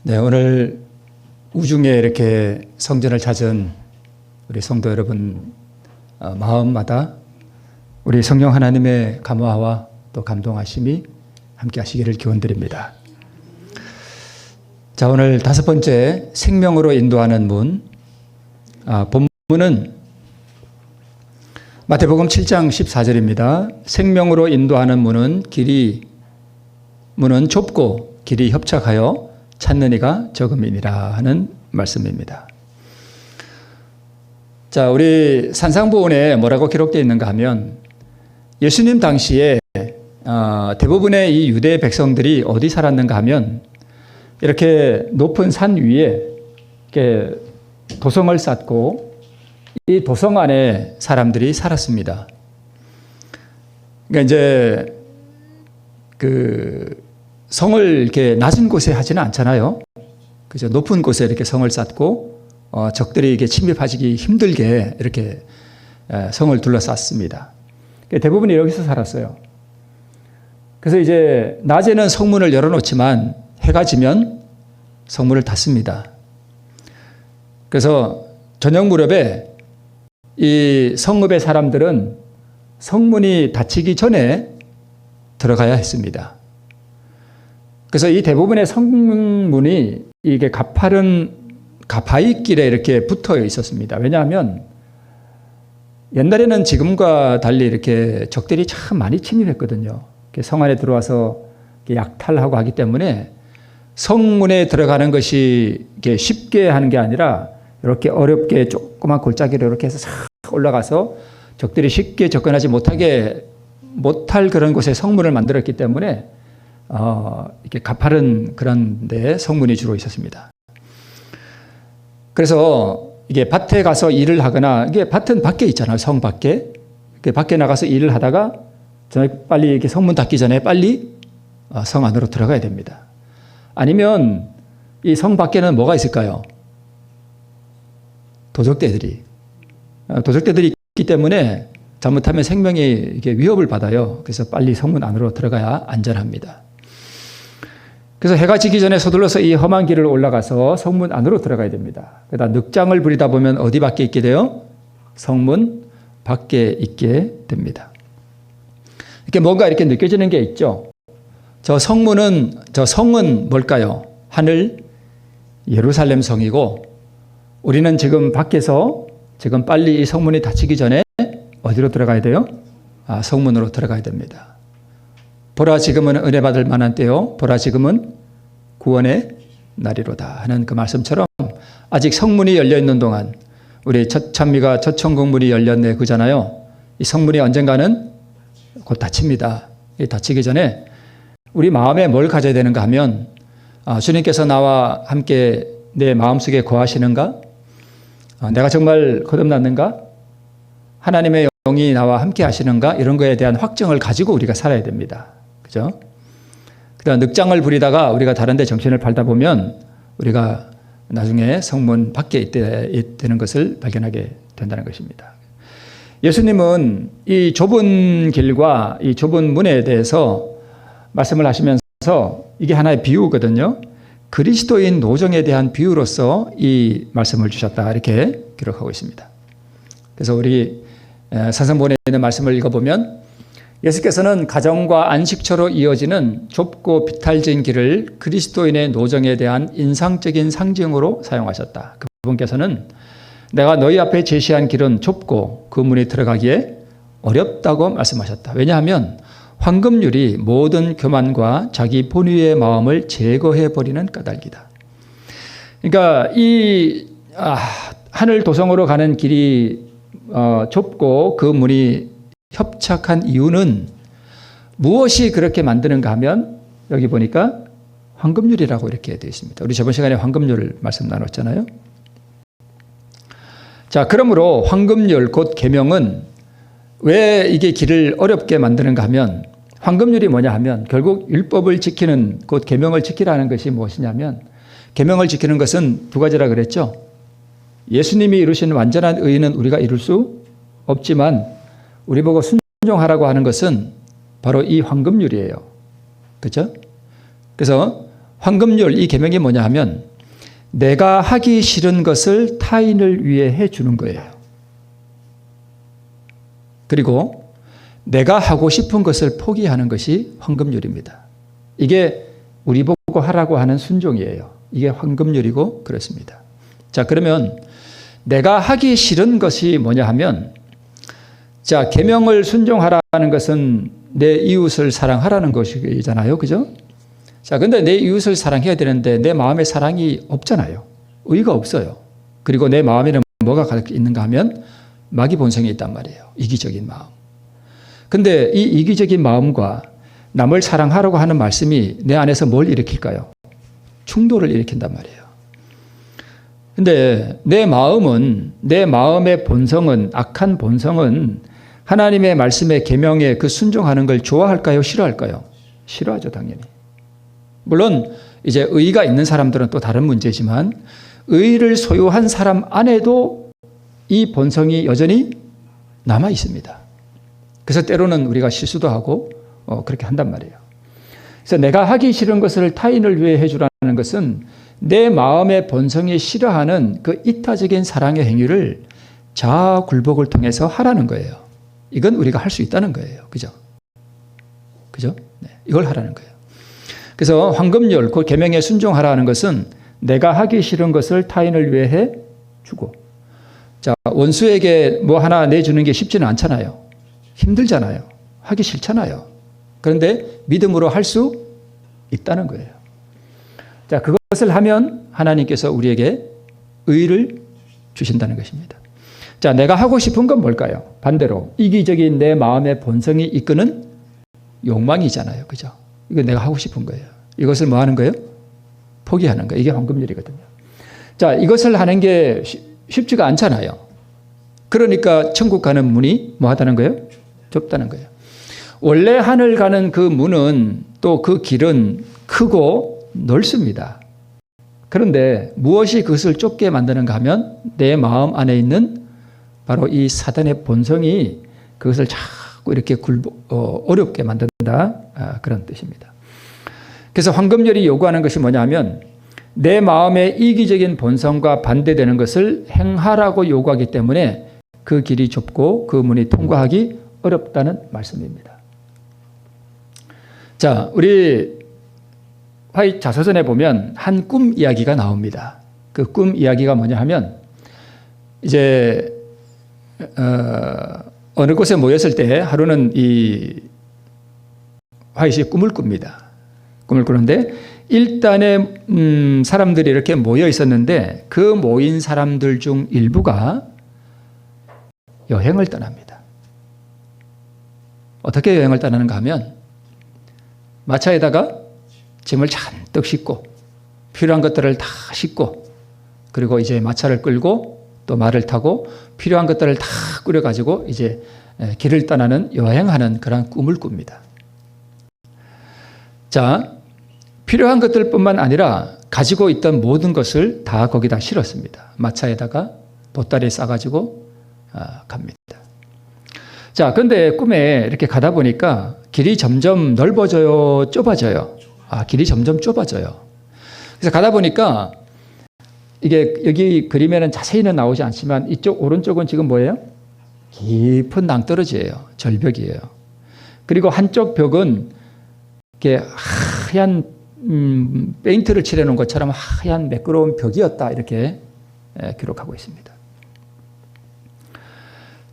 네, 오늘 우중에 이렇게 성전을 찾은 우리 성도 여러분 마음마다 우리 성령 하나님의 감화와 또 감동하심이 함께 하시기를 기원드립니다. 자, 오늘 다섯 번째 생명으로 인도하는 문. 본문은 마태복음 7장 14절입니다. 생명으로 인도하는 문은 문은 좁고 길이 협착하여 찾는 이가 적음이니라 하는 말씀입니다. 자, 우리 산상보훈에 뭐라고 기록되어 있는가 하면 예수님 당시에 대부분의 이 유대 백성들이 어디 살았는가 하면 이렇게 높은 산 위에 이렇게 도성을 쌓고 이 도성 안에 사람들이 살았습니다. 그러니까 이제 성을 이렇게 낮은 곳에 하지는 않잖아요. 그죠? 높은 곳에 이렇게 성을 쌓고 적들이 이게 침입하기 힘들게 이렇게 성을 둘러쌌습니다. 대부분이 여기서 살았어요. 그래서 이제 낮에는 성문을 열어놓지만 해가 지면 성문을 닫습니다. 그래서 저녁 무렵에 이 성읍의 사람들은 성문이 닫히기 전에 들어가야 했습니다. 그래서 이 대부분의 성문이 이게 가파이길에 이렇게 붙어 있었습니다. 왜냐하면 옛날에는 지금과 달리 이렇게 적들이 참 많이 침입했거든요. 성 안에 들어와서 약탈하고 하기 때문에 성문에 들어가는 것이 쉽게 하는 게 아니라 이렇게 어렵게 조그만 골짜기로 이렇게 해서 싹 올라가서 적들이 쉽게 접근하지 못할 그런 곳에 성문을 만들었기 때문에 이렇게 가파른 그런 데 성문이 주로 있었습니다. 그래서 이게 밭에 가서 일을 하거나, 이게 밭은 밖에 있잖아요. 성 밖에. 밖에 나가서 일을 하다가 저녁 빨리 이렇게 성문 닫기 전에 빨리 성 안으로 들어가야 됩니다. 아니면 이 성 밖에는 뭐가 있을까요? 도적대들이 있기 때문에 잘못하면 생명이 이게 위협을 받아요. 그래서 빨리 성문 안으로 들어가야 안전합니다. 그래서 해가 지기 전에 서둘러서 이 험한 길을 올라가서 성문 안으로 들어가야 됩니다. 그러다 늑장을 부리다 보면 어디 밖에 있게 돼요? 성문 밖에 있게 됩니다. 이렇게 뭔가 이렇게 느껴지는 게 있죠. 저 성은 뭘까요? 하늘 예루살렘 성이고, 우리는 지금 밖에서 지금 빨리 이 성문이 닫히기 전에 어디로 들어가야 돼요? 성문으로 들어가야 됩니다. 보라 지금은 은혜 받을 만한 때요, 보라 지금은 구원의 날이로다 하는 그 말씀처럼 아직 성문이 열려 있는 동안, 우리 첫 찬미가 첫 천국문이 열렸네 그잖아요. 이 성문이 언젠가는 곧 닫힙니다. 이 닫히기 전에 우리 마음에 뭘 가져야 되는가 하면, 주님께서 나와 함께 내 마음속에 거하시는가? 내가 정말 거듭났는가? 하나님의 영이 나와 함께 하시는가? 이런 거에 대한 확정을 가지고 우리가 살아야 됩니다. 그죠? 그다음 늑장을 부리다가 우리가 다른 데 정신을 팔다 보면 우리가 나중에 성문 밖에 있는 것을 발견하게 된다는 것입니다. 예수님은 이 좁은 길과 이 좁은 문에 대해서 말씀을 하시면서, 이게 하나의 비유거든요. 그리스도인 노정에 대한 비유로서 이 말씀을 주셨다, 이렇게 기록하고 있습니다. 그래서 우리 산상보훈에 있는 말씀을 읽어보면 예수께서는 가정과 안식처로 이어지는 좁고 비탈진 길을 그리스도인의 노정에 대한 인상적인 상징으로 사용하셨다. 그분께서는 내가 너희 앞에 제시한 길은 좁고 그 문이 들어가기에 어렵다고 말씀하셨다. 왜냐하면 황금률이 모든 교만과 자기 본위의 마음을 제거해버리는 까닭이다. 그러니까 이 하늘 도성으로 가는 길이 좁고 그 문이 협착한 이유는 무엇이 그렇게 만드는가 하면, 여기 보니까 황금률이라고 이렇게 되어 있습니다. 우리 저번 시간에 황금률 말씀 나눴잖아요. 자, 그러므로 황금률 곧 계명은 왜 이게 길을 어렵게 만드는가 하면, 황금률이 뭐냐 하면 결국 율법을 지키는, 곧 계명을 지키라는 것이 무엇이냐면, 계명을 지키는 것은 두 가지라 그랬죠. 예수님이 이루신 완전한 의는 우리가 이룰 수 없지만 우리 보고 순종하라고 하는 것은 바로 이 황금률이에요. 그렇죠? 그래서 황금률 이 계명이 뭐냐 하면 내가 하기 싫은 것을 타인을 위해 해주는 거예요. 그리고 내가 하고 싶은 것을 포기하는 것이 황금률입니다. 이게 우리 보고 하라고 하는 순종이에요. 이게 황금률이고 그렇습니다. 자, 그러면 내가 하기 싫은 것이 뭐냐 하면, 자, 계명을 순종하라는 것은 내 이웃을 사랑하라는 것이잖아요. 그죠? 자, 근데 내 이웃을 사랑해야 되는데 내 마음에 사랑이 없잖아요. 의가 없어요. 그리고 내 마음에는 뭐가 가득 있는가 하면 마귀 본성이 있단 말이에요. 이기적인 마음. 근데 이 이기적인 마음과 남을 사랑하라고 하는 말씀이 내 안에서 뭘 일으킬까요? 충돌을 일으킨단 말이에요. 근데 내 마음은, 내 마음의 본성은, 악한 본성은 하나님의 말씀에 계명에 그 순종하는 걸 좋아할까요? 싫어할까요? 싫어하죠, 당연히. 물론 이제 의가 있는 사람들은 또 다른 문제지만 의를 소유한 사람 안에도 이 본성이 여전히 남아 있습니다. 그래서 때로는 우리가 실수도 하고 그렇게 한단 말이에요. 그래서 내가 하기 싫은 것을 타인을 위해 해주라는 것은 내 마음의 본성이 싫어하는 그 이타적인 사랑의 행위를 자아 굴복을 통해서 하라는 거예요. 이건 우리가 할 수 있다는 거예요. 그죠? 그죠? 네, 이걸 하라는 거예요. 그래서 황금률, 그 계명에 순종하라는 것은 내가 하기 싫은 것을 타인을 위해 해주고, 자, 원수에게 뭐 하나 내주는 게 쉽지는 않잖아요. 힘들잖아요. 하기 싫잖아요. 그런데 믿음으로 할 수 있다는 거예요. 자, 그것을 하면 하나님께서 우리에게 의를 주신다는 것입니다. 자, 내가 하고 싶은 건 뭘까요? 반대로 이기적인 내 마음의 본성이 이끄는 욕망이잖아요. 그죠? 이거 내가 하고 싶은 거예요. 이것을 뭐 하는 거예요? 포기하는 거예요. 이게 황금률이거든요. 자, 이것을 하는 게 쉽지가 않잖아요. 그러니까 천국 가는 문이 뭐 하다는 거예요? 좁다는 거예요. 원래 하늘 가는 그 문은, 또 그 길은 크고 넓습니다. 그런데 무엇이 그것을 좁게 만드는가 하면 내 마음 안에 있는 바로 이 사단의 본성이 그것을 자꾸 이렇게 어렵게 만든다. 그런 뜻입니다. 그래서 황금률이 요구하는 것이 뭐냐면 내 마음의 이기적인 본성과 반대되는 것을 행하라고 요구하기 때문에 그 길이 좁고 그 문이 통과하기 어렵다는 말씀입니다. 자, 우리 화이 자서전에 보면 한 꿈 이야기가 나옵니다. 그 꿈 이야기가 뭐냐 하면 이제 어느 곳에 모였을 때 하루는 이 화이트이 꿈을 꿉니다. 꿈을 꾸는데 일단에 사람들이 이렇게 모여 있었는데 그 모인 사람들 중 일부가 여행을 떠납니다. 어떻게 여행을 떠나는가 하면 마차에다가 짐을 잔뜩 싣고 필요한 것들을 다 싣고 그리고 이제 마차를 끌고 또 말을 타고 필요한 것들을 다 꾸려가지고 이제 길을 떠나는 여행하는 그런 꿈을 꿉니다. 자, 필요한 것들뿐만 아니라 가지고 있던 모든 것을 다 거기다 실었습니다. 마차에다가 보따리에 싸가지고 갑니다. 자, 근데 꿈에 이렇게 가다 보니까 길이 점점 넓어져요, 좁아져요? 길이 점점 좁아져요. 그래서 가다 보니까 이게 여기 그림에는 자세히는 나오지 않지만 이쪽 오른쪽은 지금 뭐예요? 깊은 낭떠러지예요. 절벽이에요. 그리고 한쪽 벽은 이렇게 하얀 페인트를 칠해놓은 것처럼 하얀 매끄러운 벽이었다 이렇게 기록하고 있습니다.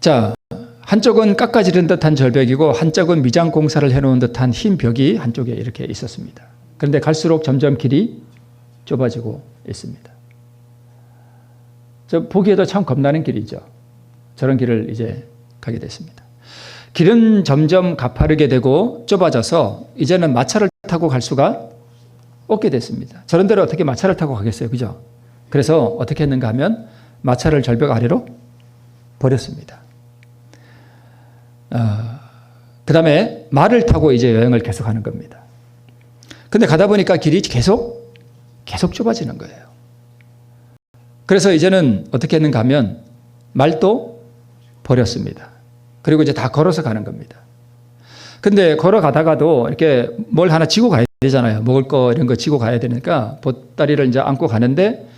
자, 한쪽은 깎아지른 듯한 절벽이고 한쪽은 미장 공사를 해놓은 듯한 흰 벽이 한쪽에 이렇게 있었습니다. 그런데 갈수록 점점 길이 좁아지고 있습니다. 저 보기에도 참 겁나는 길이죠. 저런 길을 이제 가게 됐습니다. 길은 점점 가파르게 되고 좁아져서 이제는 마차를 타고 갈 수가 없게 됐습니다. 저런 데를 어떻게 마차를 타고 가겠어요, 그죠? 그래서 어떻게 했는가 하면 마차를 절벽 아래로 버렸습니다. 그 다음에 말을 타고 이제 여행을 계속하는 겁니다. 근데 가다 보니까 길이 계속 좁아지는 거예요. 그래서 이제는 어떻게 했는가 하면 말도 버렸습니다. 그리고 이제 다 걸어서 가는 겁니다. 근데 걸어가다가도 이렇게 뭘 하나 지고 가야 되잖아요. 먹을 거 이런 거 지고 가야 되니까 보따리를 이제 안고 가는데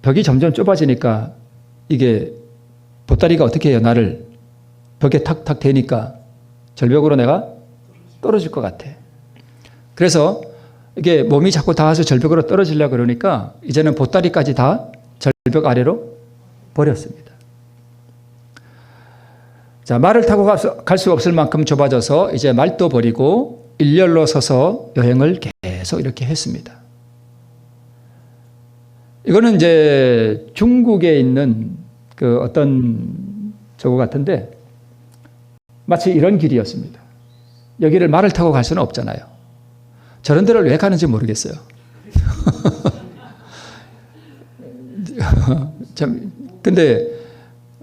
벽이 점점 좁아지니까 이게 보따리가 어떻게 해요? 나를 벽에 탁탁 대니까 절벽으로 내가 떨어질 것 같아. 그래서 이게 몸이 자꾸 닿아서 절벽으로 떨어지려고 그러니까 이제는 보따리까지 다 절벽 아래로 버렸습니다. 자, 말을 타고 갈 수 없을 만큼 좁아져서 이제 말도 버리고 일렬로 서서 여행을 계속 이렇게 했습니다. 이거는 이제 중국에 있는 그 어떤 저거 같은데 마치 이런 길이었습니다. 여기를 말을 타고 갈 수는 없잖아요. 저런 데를 왜 가는지 모르겠어요. 참, 근데,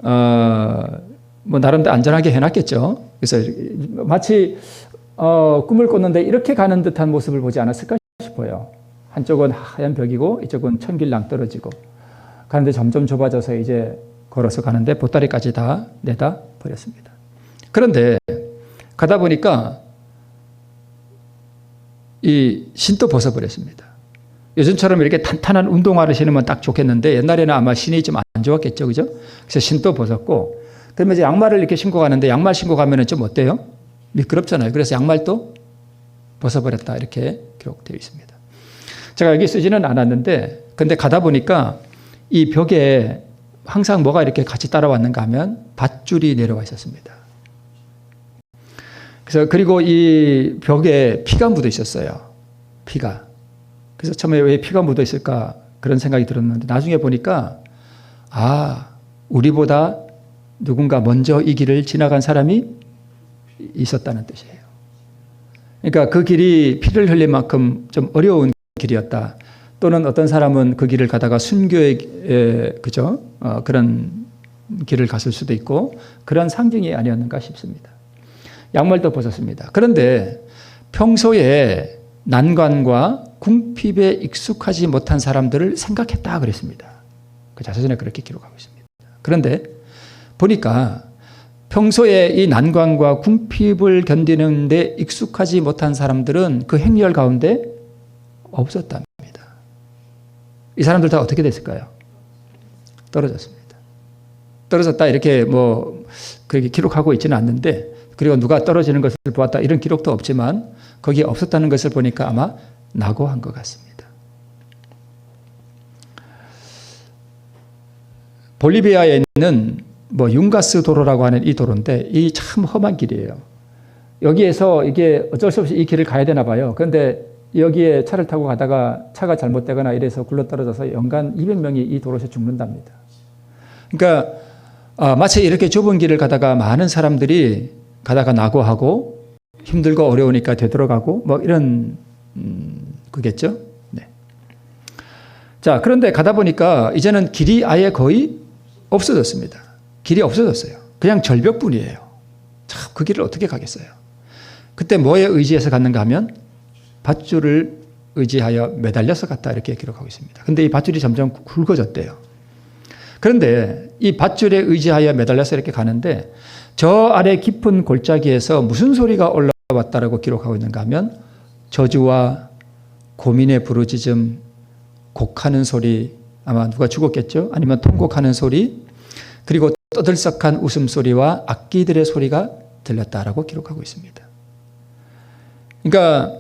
뭐, 나름대로 안전하게 해놨겠죠. 그래서 마치, 꿈을 꿨는데 이렇게 가는 듯한 모습을 보지 않았을까 싶어요. 한쪽은 하얀 벽이고, 이쪽은 천길랑 떨어지고, 가는데 점점 좁아져서 이제 걸어서 가는데 보따리까지 다 내다 버렸습니다. 그런데, 가다 보니까, 이 신도 벗어버렸습니다. 요즘처럼 이렇게 탄탄한 운동화를 신으면 딱 좋겠는데 옛날에는 아마 신이 좀 안 좋았겠죠. 그죠? 그래서 신도 벗었고 그러면 이제 양말을 이렇게 신고 가는데 양말 신고 가면은 좀 어때요? 미끄럽잖아요. 그래서 양말도 벗어버렸다. 이렇게 기록되어 있습니다. 제가 여기 쓰지는 않았는데 근데 가다 보니까 이 벽에 항상 뭐가 이렇게 같이 따라왔는가 하면 밧줄이 내려와 있었습니다. 그래서 그리고 이 벽에 피가 묻어 있었어요. 피가. 그래서 처음에 왜 피가 묻어 있을까 그런 생각이 들었는데 나중에 보니까 우리보다 누군가 먼저 이 길을 지나간 사람이 있었다는 뜻이에요. 그러니까 그 길이 피를 흘릴 만큼 좀 어려운 길이었다. 또는 어떤 사람은 그 길을 가다가 순교의 그죠? 그런 길을 갔을 수도 있고 그런 상징이 아니었는가 싶습니다. 양말도 벗었습니다. 그런데 평소에 난관과 궁핍에 익숙하지 못한 사람들을 생각했다 그랬습니다. 그 자서전에 그렇게 기록하고 있습니다. 그런데 보니까 평소에 이 난관과 궁핍을 견디는 데 익숙하지 못한 사람들은 그 행렬 가운데 없었답니다. 이 사람들 다 어떻게 됐을까요? 떨어졌습니다. 떨어졌다 이렇게 뭐 그렇게 기록하고 있지는 않는데 그리고 누가 떨어지는 것을 보았다 이런 기록도 없지만 거기에 없었다는 것을 보니까 아마 낙오한 것 같습니다. 볼리비아에 있는 뭐 융가스 도로라고 하는 이 도로인데 이 참 험한 길이에요. 여기에서 이게 어쩔 수 없이 이 길을 가야 되나 봐요. 그런데 여기에 차를 타고 가다가 차가 잘못되거나 이래서 굴러떨어져서 연간 200명이 이 도로에서 죽는답니다. 그러니까 마치 이렇게 좁은 길을 가다가 많은 사람들이 가다가 낙오하고 힘들고 어려우니까 되돌아가고 뭐 이런 그겠죠. 네. 자, 그런데 가다 보니까 이제는 길이 아예 거의 없어졌습니다. 길이 없어졌어요. 그냥 절벽뿐이에요. 참, 그 길을 어떻게 가겠어요? 그때 뭐에 의지해서 갔는가 하면 밧줄을 의지하여 매달려서 갔다 이렇게 기록하고 있습니다. 근데 이 밧줄이 점점 굵어졌대요. 그런데 이 밧줄에 의지하여 매달려서 이렇게 가는데 저 아래 깊은 골짜기에서 무슨 소리가 올라왔다라고 기록하고 있는가 하면 저주와 고민의 부르짖음, 곡하는 소리, 아마 누가 죽었겠죠? 아니면 통곡하는 소리, 그리고 떠들썩한 웃음소리와 악기들의 소리가 들렸다라고 기록하고 있습니다. 그러니까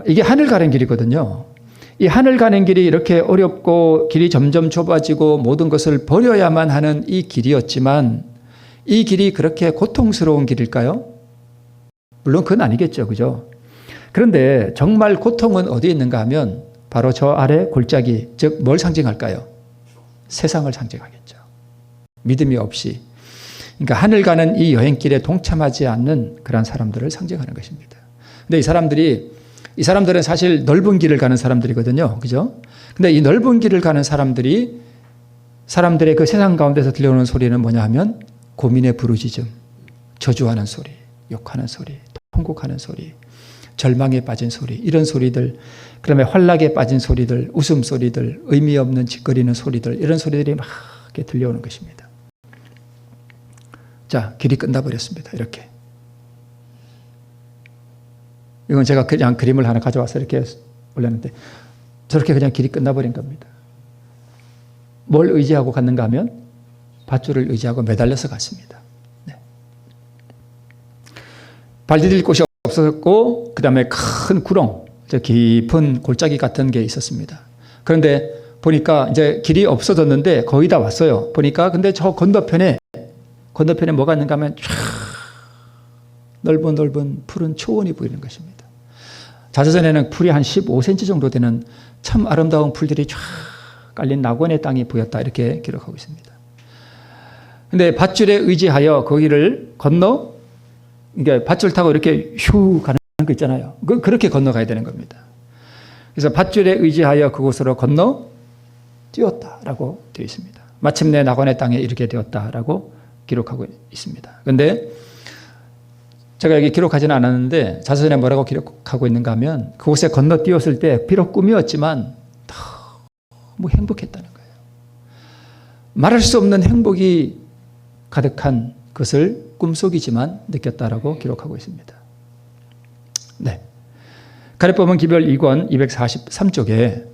이게 하늘 가는 길이거든요. 이 하늘 가는 길이 이렇게 어렵고 길이 점점 좁아지고 모든 것을 버려야만 하는 이 길이었지만 이 길이 그렇게 고통스러운 길일까요? 물론 그건 아니겠죠. 그죠? 그런데 정말 고통은 어디에 있는가 하면 바로 저 아래 골짜기, 즉 뭘 상징할까요? 세상을 상징하겠죠. 믿음이 없이. 그러니까 하늘 가는 이 여행길에 동참하지 않는 그런 사람들을 상징하는 것입니다. 근데 이 사람들은 사실 넓은 길을 가는 사람들이거든요. 그죠? 근데 이 넓은 길을 가는 사람들의 그 세상 가운데서 들려오는 소리는 뭐냐 하면 고민의 부르짖음, 저주하는 소리, 욕하는 소리, 통곡하는 소리, 절망에 빠진 소리, 이런 소리들, 그다음에 환락에 빠진 소리들, 웃음소리들, 의미 없는 짓거리는 소리들, 이런 소리들이 막 이렇게 들려오는 것입니다. 자, 길이 끝나버렸습니다. 이렇게. 이건 제가 그냥 그림을 하나 가져와서 이렇게 올렸는데 저렇게 그냥 길이 끝나버린 겁니다. 뭘 의지하고 갔는가 하면 밧줄을 의지하고 매달려서 갔습니다. 네. 발 디딜 곳이 없었고 그 다음에 큰 구렁, 깊은 골짜기 같은 게 있었습니다. 그런데 보니까 이제 길이 없어졌는데 거의 다 왔어요. 보니까 근데 저 건너편에 뭐가 있는가 하면 쫙 넓은 푸른 초원이 보이는 것입니다. 자서전에는 풀이 한 15cm 정도 되는 참 아름다운 풀들이 쫙 깔린 낙원의 땅이 보였다 이렇게 기록하고 있습니다. 근데 밧줄에 의지하여 거기를 건너 이게 밧줄 타고 이렇게 휴 가는 거 있잖아요. 그렇게 건너가야 되는 겁니다. 그래서 밧줄에 의지하여 그곳으로 건너 뛰었다라고 되어 있습니다. 마침내 낙원의 땅에 이르게 되었다라고 기록하고 있습니다. 그런데 제가 여기 기록하지는 않았는데 자서전에 뭐라고 기록하고 있는가 하면 그곳에 건너뛰었을 때 비록 꿈이었지만 너무 행복했다는 거예요. 말할 수 없는 행복이 가득한 것을 꿈속이지만 느꼈다라고 기록하고 있습니다. 네. 가래법은 기별 2권 243쪽에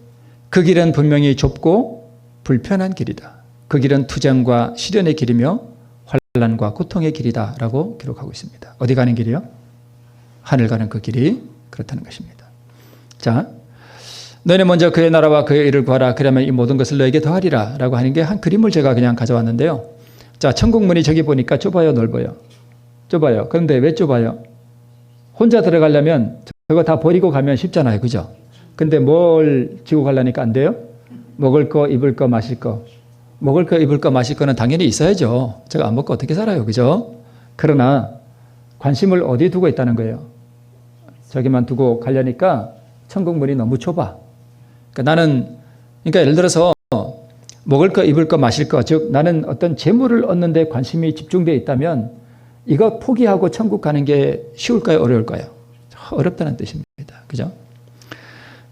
그 길은 분명히 좁고 불편한 길이다. 그 길은 투쟁과 시련의 길이며 환난과 고통의 길이다 라고 기록하고 있습니다. 어디 가는 길이요? 하늘 가는 그 길이 그렇다는 것입니다. 자, 너희는 먼저 그의 나라와 그의 일을 구하라. 그러면 이 모든 것을 너에게 더하리라 라고 하는 게 한 그림을 제가 그냥 가져왔는데요. 자, 천국문이 저기 보니까 좁아요, 넓어요? 좁아요. 그런데 왜 좁아요? 혼자 들어가려면 저거 다 버리고 가면 쉽잖아요. 그죠? 근데 뭘 지고 가려니까 안 돼요? 먹을 거, 입을 거, 마실 거. 먹을 거, 입을 거, 마실 거는 당연히 있어야죠. 제가 안 먹고 어떻게 살아요. 그죠? 그러나 관심을 어디에 두고 있다는 거예요? 저기만 두고 가려니까 천국문이 너무 좁아. 그러니까 예를 들어서 먹을 거, 입을 거, 마실 거, 즉 나는 어떤 재물을 얻는 데 관심이 집중되어 있다면 이거 포기하고 천국 가는 게 쉬울까요? 어려울까요? 어렵다는 뜻입니다. 그죠?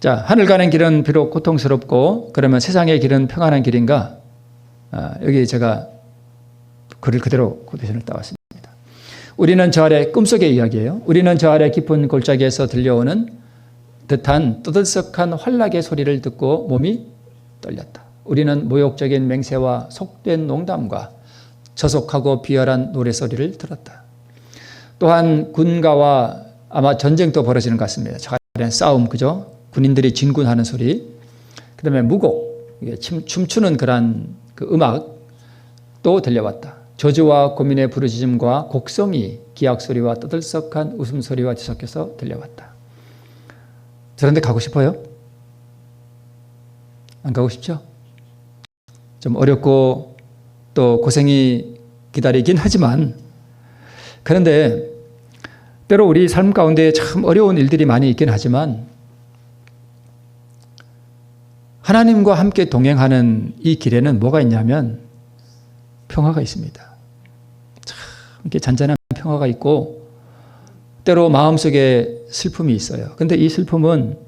자, 하늘 가는 길은 비록 고통스럽고 그러면 세상의 길은 평안한 길인가? 여기 제가 글을 그대로 코테이션을 따왔습니다. 우리는 저 아래 꿈속의 이야기예요. 우리는 저 아래 깊은 골짜기에서 들려오는 듯한 떠들썩한 환락의 소리를 듣고 몸이 떨렸다. 우리는 모욕적인 맹세와 속된 농담과 저속하고 비열한 노래소리를 들었다. 또한 군가와 아마 전쟁도 벌어지는 것 같습니다. 저 아래는 싸움, 그죠? 군인들이 진군하는 소리. 그 다음에 무곡, 춤추는 그런 그 음악도 들려왔다. 저주와 고민의 부르짖음과 곡성이 기악 소리와 떠들썩한 웃음소리와 뒤섞여서 들려왔다. 저런 데 가고 싶어요? 안 가고 싶죠? 좀 어렵고 또 고생이 기다리긴 하지만 그런데 때로 우리 삶 가운데 참 어려운 일들이 많이 있긴 하지만 하나님과 함께 동행하는 이 길에는 뭐가 있냐면 평화가 있습니다. 참 이렇게 잔잔한 평화가 있고 때로 마음속에 슬픔이 있어요. 그런데 이 슬픔은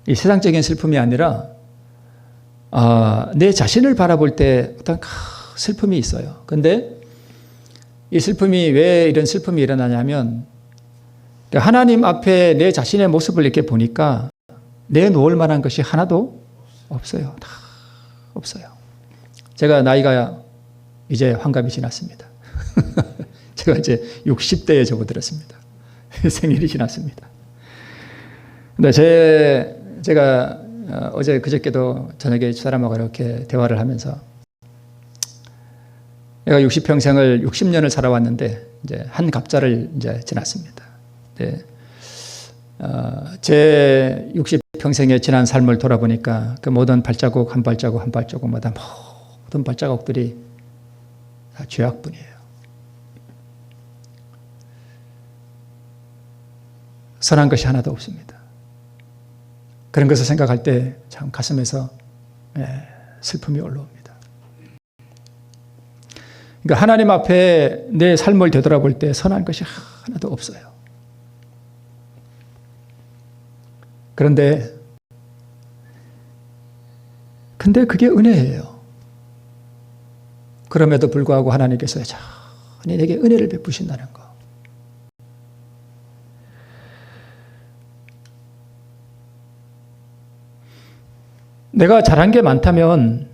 이 세상적인 슬픔이 아니라 내 자신을 바라볼 때 어떤 슬픔이 있어요. 그런데 이 슬픔이 왜 이런 슬픔이 일어나냐면 하나님 앞에 내 자신의 모습을 이렇게 보니까 내놓을 만한 것이 하나도 없어요. 다 없어요. 제가 나이가 이제 환갑이 지났습니다. 제가 이제 60대에 접어들었습니다. 생일이 지났습니다. 근데 제가 어제 그저께도 저녁에 사람하고 이렇게 대화를 하면서 내가 60평생을 60년을 살아왔는데 이제 한 갑자를 이제 지났습니다. 네. 제 60평생의 지난 삶을 돌아보니까 그 모든 발자국 한 발자국마다 모든 발자국들이 다 죄악뿐이에요. 선한 것이 하나도 없습니다. 그런 것을 생각할 때 참 가슴에서 슬픔이 올라옵니다. 그러니까 하나님 앞에 내 삶을 되돌아볼 때 선한 것이 하나도 없어요. 근데 그게 은혜예요. 그럼에도 불구하고 하나님께서 여전히 내게 은혜를 베푸신다는 거. 내가 잘한 게 많다면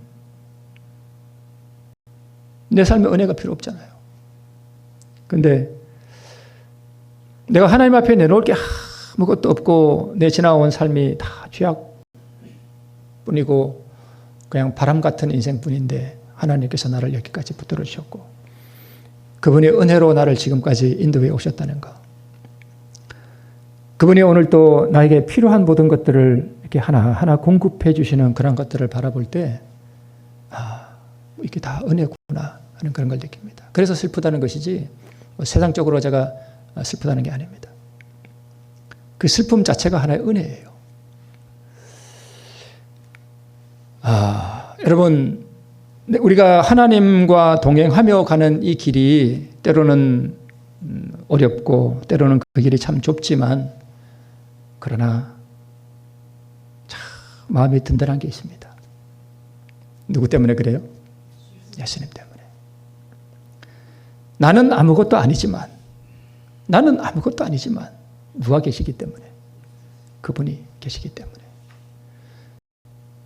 내 삶에 은혜가 필요 없잖아요. 근데 내가 하나님 앞에 내놓을 게 아무것도 없고 내 지나온 삶이 다 죄악뿐이고 그냥 바람 같은 인생뿐인데 하나님께서 나를 여기까지 붙들어 주셨고 그분의 은혜로 나를 지금까지 인도해 오셨다는 것. 그분이 오늘 또 나에게 필요한 모든 것들을 이렇게 하나하나 공급해 주시는 그런 것들을 바라볼 때 이게 다 은혜구나 하는 그런 걸 느낍니다. 그래서 슬프다는 것이지 세상적으로 제가 슬프다는 게 아닙니다. 그 슬픔 자체가 하나의 은혜예요. 여러분, 우리가 하나님과 동행하며 가는 이 길이 때로는 어렵고 때로는 그 길이 참 좁지만 그러나 참 마음이 든든한 게 있습니다. 누구 때문에 그래요? 예수님 때문에. 나는 아무것도 아니지만 누가 계시기 때문에 그분이 계시기 때문에.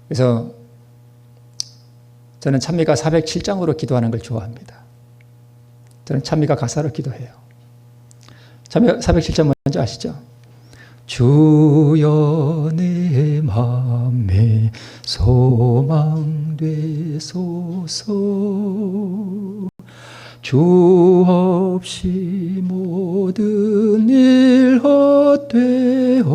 그래서 저는 찬미가 407장으로 기도하는 걸 좋아합니다. 저는 찬미가 가사로 기도해요. 찬미 407장 먼저 아시죠? 주여 내 맘에 소망 되소서 주 없이 모든 일 헛되어라.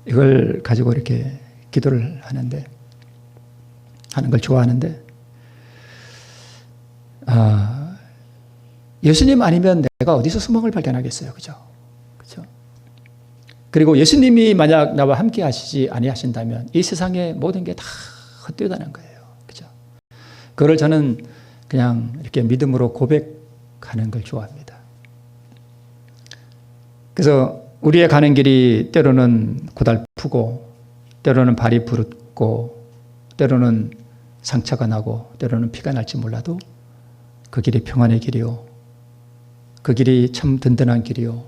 이걸 가지고 이렇게 기도를 하는 걸 좋아하는데, 예수님 아니면 내가 어디서 소망을 발견하겠어요? 그죠? 그리고 예수님이 만약 나와 함께 하시지 아니하신다면 이 세상의 모든 게 다 헛되다는 거예요. 그죠? 그걸 저는 그냥 이렇게 믿음으로 고백하는 걸 좋아합니다. 그래서 우리의 가는 길이 때로는 고달프고 때로는 발이 부르고 때로는 상처가 나고 때로는 피가 날지 몰라도 그 길이 평안의 길이요. 그 길이 참 든든한 길이요.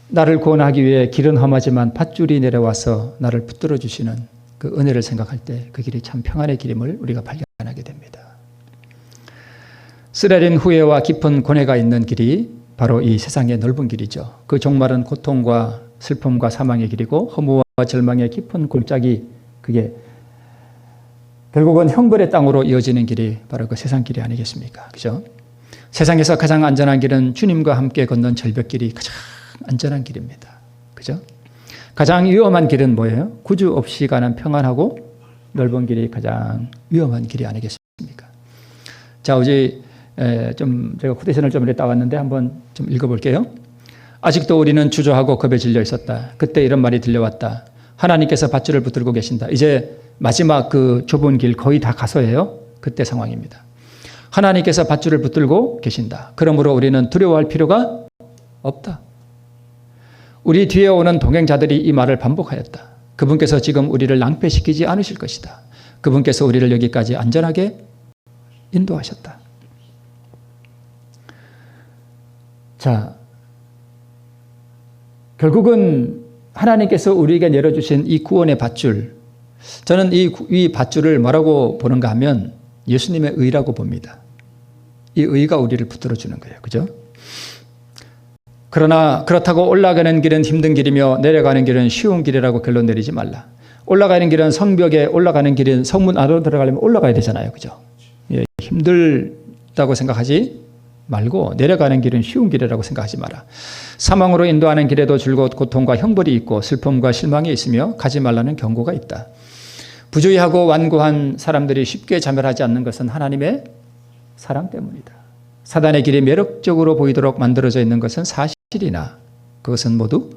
나를 구원하기 위해 길은 험하지만 밧줄이 내려와서 나를 붙들어 주시는 그 은혜를 생각할 때 그 길이 참 평안의 길임을 우리가 발견하게 됩니다. 쓰라린 후회와 깊은 고뇌가 있는 길이 바로 이 세상의 넓은 길이죠. 그 종말은 고통과 슬픔과 사망의 길이고 허무와 절망의 깊은 골짜기, 그게 결국은 형벌의 땅으로 이어지는 길이 바로 그 세상 길이 아니겠습니까? 그죠? 세상에서 가장 안전한 길은 주님과 함께 걷는 절벽길이 가장 안전한 길입니다. 그죠? 가장 위험한 길은 뭐예요? 구주 없이 가는 평안하고 넓은 길이 가장 위험한 길이 아니겠습니까? 자, 어제 제가 코테이션을 좀 이렇게 따왔는데 한번 좀 읽어볼게요. 아직도 우리는 주저하고 겁에 질려 있었다. 그때 이런 말이 들려왔다. 하나님께서 밧줄을 붙들고 계신다. 이제 마지막 그 좁은 길 거의 다 가서예요. 그때 상황입니다. 하나님께서 밧줄을 붙들고 계신다. 그러므로 우리는 두려워할 필요가 없다. 우리 뒤에 오는 동행자들이 이 말을 반복하였다. 그분께서 지금 우리를 낭패시키지 않으실 것이다. 그분께서 우리를 여기까지 안전하게 인도하셨다. 자, 결국은 하나님께서 우리에게 내려주신 이 구원의 밧줄, 저는 이 밧줄을 뭐라고 보는가 하면 예수님의 의라고 봅니다. 이 의가 우리를 붙들어주는 거예요. 그죠? 그러나 그렇다고 올라가는 길은 힘든 길이며 내려가는 길은 쉬운 길이라고 결론 내리지 말라. 올라가는 길은 성벽에 올라가는 길은 성문 안으로 들어가려면 올라가야 되잖아요. 그죠? 예, 힘들다고 생각하지 말고 내려가는 길은 쉬운 길이라고 생각하지 마라. 사망으로 인도하는 길에도 즐거운 고통과 형벌이 있고 슬픔과 실망이 있으며 가지 말라는 경고가 있다. 부주의하고 완고한 사람들이 쉽게 자멸하지 않는 것은 하나님의 사랑 때문이다. 사단의 길이 매력적으로 보이도록 만들어져 있는 것은 사실이나 그것은 모두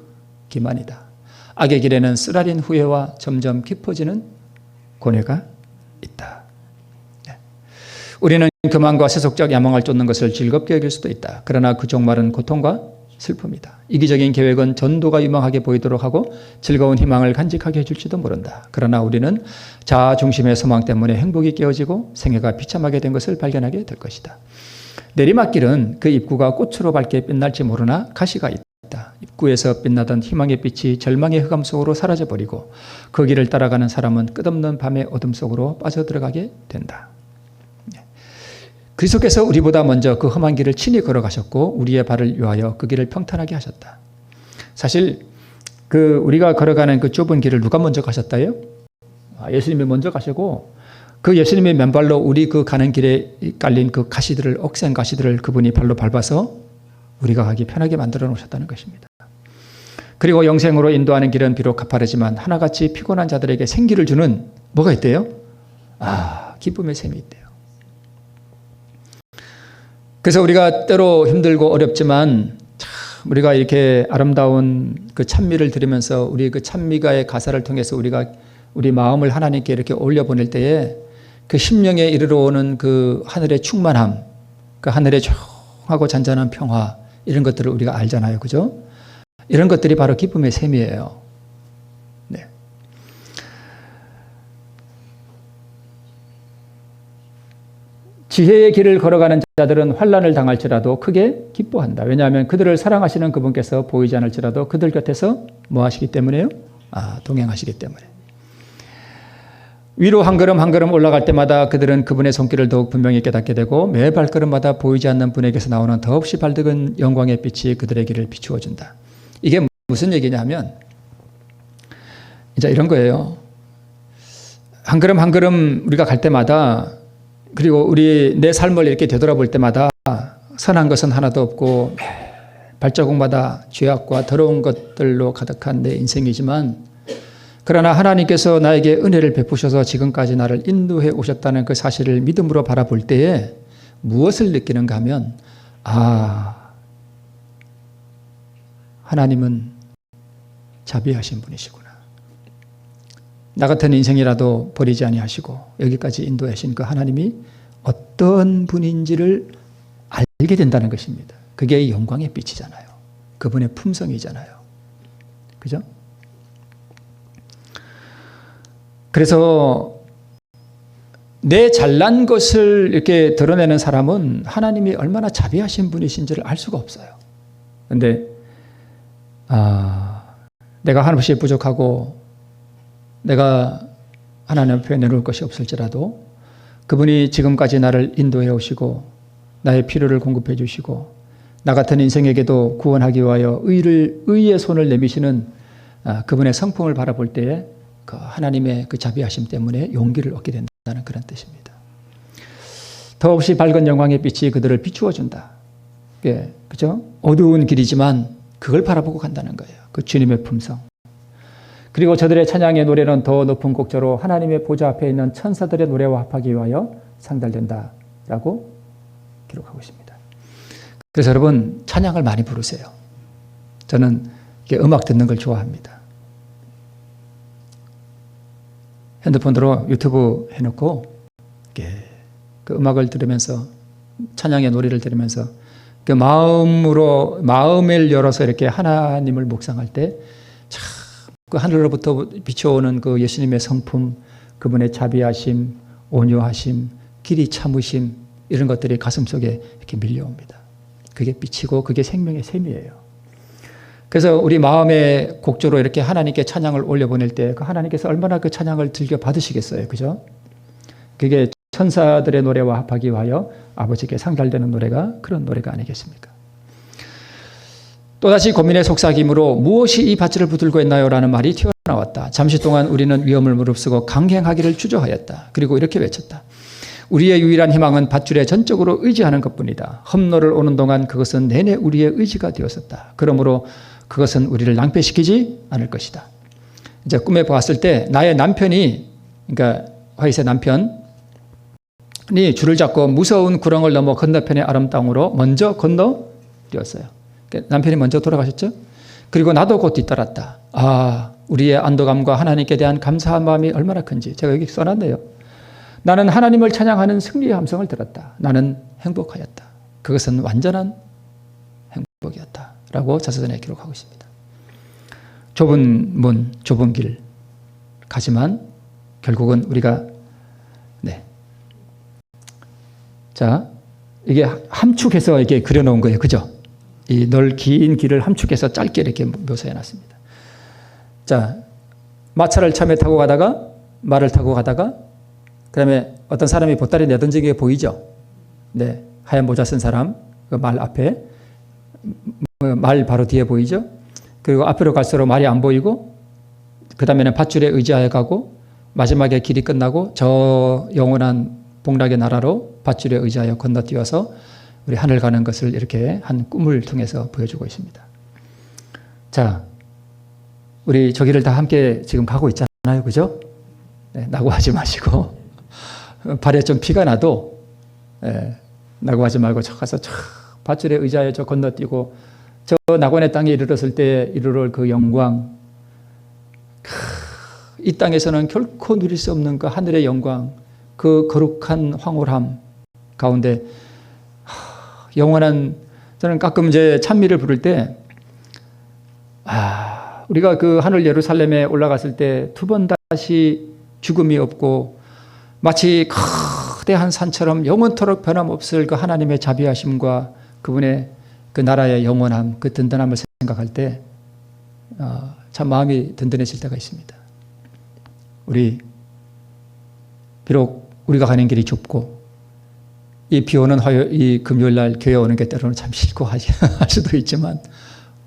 기만이다. 악의 길에는 쓰라린 후회와 점점 깊어지는 고뇌가 있다. 우리는 교만과 세속적 야망을 쫓는 것을 즐겁게 여길 수도 있다. 그러나 그 종말은 고통과 슬픔이다. 이기적인 계획은 전도가 유망하게 보이도록 하고 즐거운 희망을 간직하게 해줄지도 모른다. 그러나 우리는 자아 중심의 소망 때문에 행복이 깨어지고 생애가 비참하게 된 것을 발견하게 될 것이다. 내리막길은 그 입구가 꽃으로 밝게 빛날지 모르나 가시가 입구에서 빛나던 희망의 빛이 절망의 흑암 속으로 사라져버리고 그 길을 따라가는 사람은 끝없는 밤의 어둠 속으로 빠져들어가게 된다. 그리스도께서 우리보다 먼저 그 험한 길을 친히 걸어가셨고 우리의 발을 위하여 그 길을 평탄하게 하셨다. 사실 우리가 걸어가는 그 좁은 길을 누가 먼저 가셨다요? 예수님이 먼저 가시고 그 예수님의 맨발로 우리 그 가는 길에 깔린 그 가시들을, 억센 가시들을 그분이 발로 밟아서 우리가 가기 편하게 만들어 놓으셨다는 것입니다. 그리고 영생으로 인도하는 길은 비록 가파르지만 하나같이 피곤한 자들에게 생기를 주는 뭐가 있대요? 기쁨의 샘이 있대요. 그래서 우리가 때로 힘들고 어렵지만 참 우리가 이렇게 아름다운 그 찬미를 들으면서 우리 그 찬미가의 가사를 통해서 우리가 우리 마음을 하나님께 이렇게 올려보낼 때에 그 심령에 이르러 오는 그 하늘의 충만함, 그 하늘의 조용하고 잔잔한 평화, 이런 것들을 우리가 알잖아요. 그죠? 이런 것들이 바로 기쁨의 샘이에요. 네. 지혜의 길을 걸어가는 자들은 환난을 당할지라도 크게 기뻐한다. 왜냐하면 그들을 사랑하시는 그분께서 보이지 않을지라도 그들 곁에서 뭐 하시기 때문에요? 동행하시기 때문에. 위로 한 걸음 한 걸음 올라갈 때마다 그들은 그분의 손길을 더욱 분명히 깨닫게 되고 매 발걸음마다 보이지 않는 분에게서 나오는 더없이 밝은 영광의 빛이 그들의 길을 비추어 준다. 이게 무슨 얘기냐 하면 이제 이런 거예요. 한 걸음 한 걸음 우리가 갈 때마다, 그리고 내 삶을 이렇게 되돌아볼 때마다 선한 것은 하나도 없고 발자국마다 죄악과 더러운 것들로 가득한 내 인생이지만, 그러나 하나님께서 나에게 은혜를 베푸셔서 지금까지 나를 인도해 오셨다는 그 사실을 믿음으로 바라볼 때에 무엇을 느끼는가 하면, 하나님은 자비하신 분이시구나. 나 같은 인생이라도 버리지 아니하시고 여기까지 인도하신 그 하나님이 어떤 분인지를 알게 된다는 것입니다. 그게 영광의 빛이잖아요. 그분의 품성이잖아요. 그죠? 그래서 내 잘난 것을 이렇게 드러내는 사람은 하나님이 얼마나 자비하신 분이신지를 알 수가 없어요. 그런데 내가 한없이 부족하고 내가 하나님 앞에 내놓을 것이 없을지라도 그분이 지금까지 나를 인도해 오시고 나의 필요를 공급해 주시고 나 같은 인생에게도 구원하기 위하여 의의 손을 내미시는 그분의 성품을 바라볼 때에 그 하나님의 그 자비하심 때문에 용기를 얻게 된다는 그런 뜻입니다. 더없이 밝은 영광의 빛이 그들을 비추어 준다. 그죠? 어두운 길이지만 그걸 바라보고 간다는 거예요. 그 주님의 품성. 그리고 저들의 찬양의 노래는 더 높은 곡조로 하나님의 보좌 앞에 있는 천사들의 노래와 합하기 위하여 상달된다라고 기록하고 있습니다. 그래서 여러분 찬양을 많이 부르세요. 저는 음악 듣는 걸 좋아합니다. 핸드폰으로 유튜브 해놓고 그 음악을 들으면서 찬양의 노래를 들으면서 그 마음을 열어서 이렇게 하나님을 묵상할 때 참 그 하늘로부터 비춰오는 그 예수님의 성품, 그분의 자비하심, 온유하심, 길이 참으심, 이런 것들이 가슴속에 이렇게 밀려옵니다. 그게 빛이고 그게 생명의 샘이에요. 그래서 우리 마음의 곡조로 이렇게 하나님께 찬양을 올려보낼 때 그 하나님께서 얼마나 그 찬양을 즐겨 받으시겠어요. 그죠? 그게 천사들의 노래와 합하기 위하여 아버지께 상달되는 노래가 그런 노래가 아니겠습니까? 또다시 고민의 속삭임으로 무엇이 이 밧줄을 붙들고 있나요? 라는 말이 튀어나왔다. 잠시 동안 우리는 위험을 무릅쓰고 강행하기를 주저하였다. 그리고 이렇게 외쳤다. 우리의 유일한 희망은 밧줄에 전적으로 의지하는 것뿐이다. 험로를 오는 동안 그것은 내내 우리의 의지가 되었었다. 그러므로 그것은 우리를 낭패시키지 않을 것이다. 이제 꿈에 보았을 때 나의 남편이, 그러니까 화이트의 남편이 줄을 잡고 무서운 구렁을 넘어 건너편의 아름 땅으로 먼저 건너뛰었어요. 남편이 먼저 돌아가셨죠? 그리고 나도 곧 뒤따랐다. 우리의 안도감과 하나님께 대한 감사한 마음이 얼마나 큰지 제가 여기 써놨네요. 나는 하나님을 찬양하는 승리의 함성을 들었다. 나는 행복하였다. 그것은 완전한 행복이었다. 라고 자서전에 기록하고 있습니다. 좁은 문, 좁은 길 가지만 결국은 우리가 자, 이게 함축해서 이렇게 그려놓은 거예요. 그죠? 이 긴 길을 함축해서 짧게 이렇게 묘사해 놨습니다. 자, 마차를 처음에 타고 가다가 말을 타고 가다가 그다음에 어떤 사람이 보따리 내던지는 게 보이죠? 네, 하얀 모자 쓴 사람 그 말 앞에 말 바로 뒤에 보이죠? 그리고 앞으로 갈수록 말이 안 보이고 그 다음에는 밧줄에 의지하여 가고 마지막에 길이 끝나고 저 영원한 복락의 나라로 밧줄에 의지하여 건너뛰어서 우리 하늘 가는 것을 이렇게 한 꿈을 통해서 보여주고 있습니다. 자, 우리 저 길을 다 함께 지금 가고 있잖아요. 그죠? 네, 낙오하지 마시고 발에 좀 피가 나도 낙오하지 말고 저 가서 저 밧줄에 의지하여 저 건너뛰고 저 낙원의 땅에 이르렀을 때 이르러 그 영광, 이 땅에서는 결코 누릴 수 없는 그 하늘의 영광, 그 거룩한 황홀함 가운데 영원한, 저는 가끔 이제 찬미를 부를 때 우리가 그 하늘 예루살렘에 올라갔을 때 두 번 다시 죽음이 없고 마치 거대한 산처럼 영원토록 변함없을 그 하나님의 자비하심과 그분의 그 나라의 영원함, 그 든든함을 생각할 때 참 마음이 든든해질 때가 있습니다. 우리 비록 우리가 가는 길이 좁고 이 비 오는 이 금요일 날 교회 오는 게 때로는 참 싫고 할 수도 있지만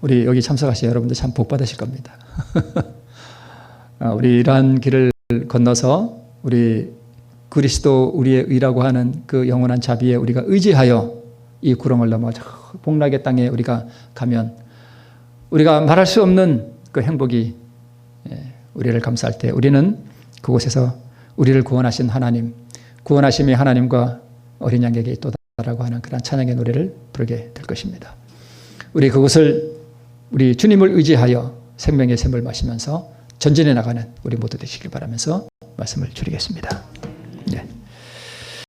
우리 여기 참석하신 여러분들 참 복 받으실 겁니다. 우리 이러한 길을 건너서 우리 그리스도 우리의 의라고 하는 그 영원한 자비에 우리가 의지하여 이 구렁을 넘어 저 복락의 땅에 우리가 가면 우리가 말할 수 없는 그 행복이 우리를 감싸할 때 우리는 그곳에서 우리를 구원하신 하나님, 구원하심이 하나님과 어린 양에게 있도다라고 하는 그런 찬양의 노래를 부르게 될 것입니다. 우리 그것을 우리 주님을 의지하여 생명의 샘을 마시면서 전진해 나가는 우리 모두 되시길 바라면서 말씀을 줄이겠습니다. 네.